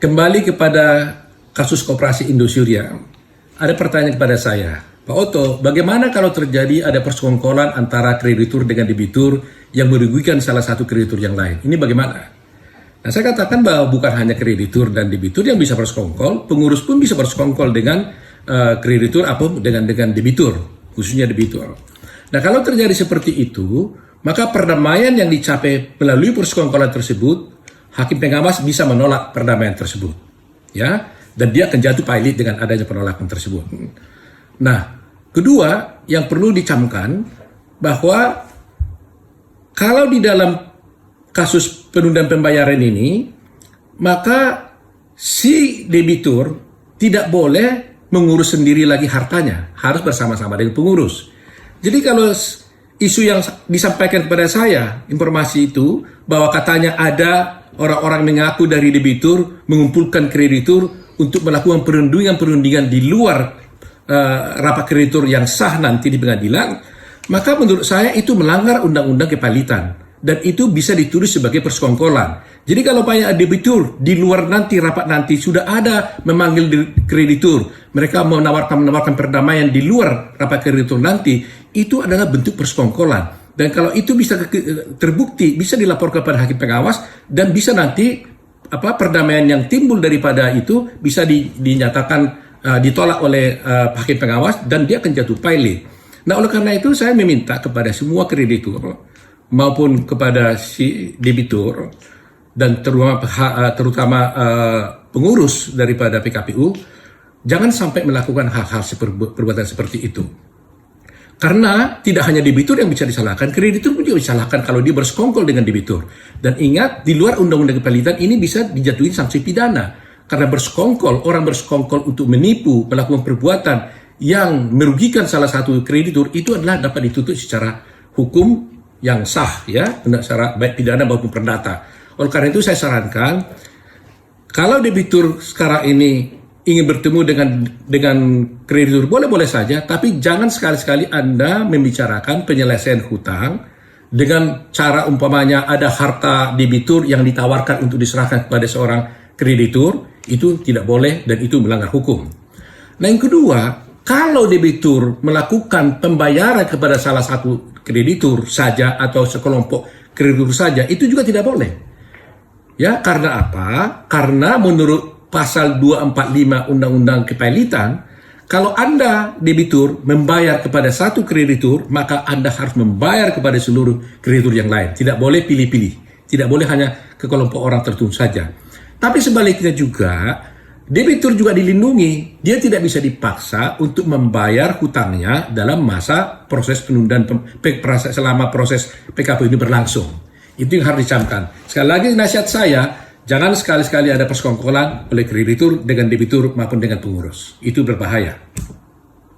Kembali kepada kasus koperasi Indosuria, ada pertanyaan kepada saya, Pak Otto, bagaimana kalau terjadi ada persekongkolan antara kreditur dengan debitur yang merugikan salah satu kreditur yang lain? Ini bagaimana? Nah, saya katakan bahwa bukan hanya kreditur dan debitur yang bisa bersekongkol, pengurus pun bisa bersekongkol dengan kreditur atau dengan debitur, khususnya debitur. Nah, kalau terjadi seperti itu, maka perdamaian yang dicapai melalui persekongkolan tersebut, hakim pengawas bisa menolak perdamaian tersebut, ya, dan dia akan jatuh pailit dengan adanya penolakan tersebut. Nah, kedua yang perlu dicamkan bahwa kalau di dalam kasus penundaan pembayaran ini, maka si debitur tidak boleh mengurus sendiri lagi hartanya, harus bersama-sama dengan pengurus. Jadi kalau isu yang disampaikan kepada saya, informasi itu bahwa katanya ada orang-orang mengaku dari debitur mengumpulkan kreditur untuk melakukan perundingan-perundingan di luar rapat kreditur yang sah nanti di pengadilan, maka menurut saya itu melanggar undang-undang kepalitan dan itu bisa ditulis sebagai persekongkolan. Jadi kalau banyak debitur di luar nanti rapat nanti sudah ada memanggil kreditur, mereka menawarkan perdamaian di luar rapat kreditur nanti, itu adalah bentuk persekongkolan. Dan kalau itu bisa terbukti, bisa dilaporkan kepada hakim pengawas dan bisa nanti perdamaian yang timbul daripada itu bisa dinyatakan ditolak oleh hakim pengawas dan dia akan jatuh pailit. Nah, oleh karena itu saya meminta kepada semua kreditur maupun kepada si debitur dan terutama pengurus daripada PKPU, jangan sampai melakukan hal-hal perbuatan seperti itu. Karena tidak hanya debitur yang bisa disalahkan, kreditur pun juga disalahkan kalau dia bersekongkol dengan debitur. Dan ingat, di luar undang-undang kepalitan ini bisa dijatuhi sanksi pidana. Karena bersekongkol, orang bersekongkol untuk menipu, melakukan perbuatan yang merugikan salah satu kreditur, itu adalah dapat dituntut secara hukum yang sah, ya, secara baik pidana maupun perdata. Oleh karena itu saya sarankan, kalau debitur sekarang ini ingin bertemu dengan kreditur, boleh-boleh saja, tapi jangan sekali-sekali Anda membicarakan penyelesaian hutang dengan cara umpamanya ada harta debitur yang ditawarkan untuk diserahkan kepada seorang kreditur, itu tidak boleh dan itu melanggar hukum. Nah, yang kedua, kalau debitur melakukan pembayaran kepada salah satu kreditur saja atau sekelompok kreditur saja, itu juga tidak boleh. Ya, karena apa? Karena menurut Pasal 245 Undang-Undang Kepalitan, kalau Anda debitur membayar kepada satu kreditur, maka Anda harus membayar kepada seluruh kreditur yang lain. Tidak boleh pilih-pilih. Tidak boleh hanya ke kelompok orang tertentu saja. Tapi sebaliknya juga, debitur juga dilindungi. Dia tidak bisa dipaksa untuk membayar hutangnya dalam masa proses penundaan selama proses PKPU ini berlangsung. Itu yang harus dicamkan. Sekali lagi nasihat saya, jangan sekali-sekali ada persekongkolan oleh kreditur dengan debitur maupun dengan pengurus. Itu berbahaya.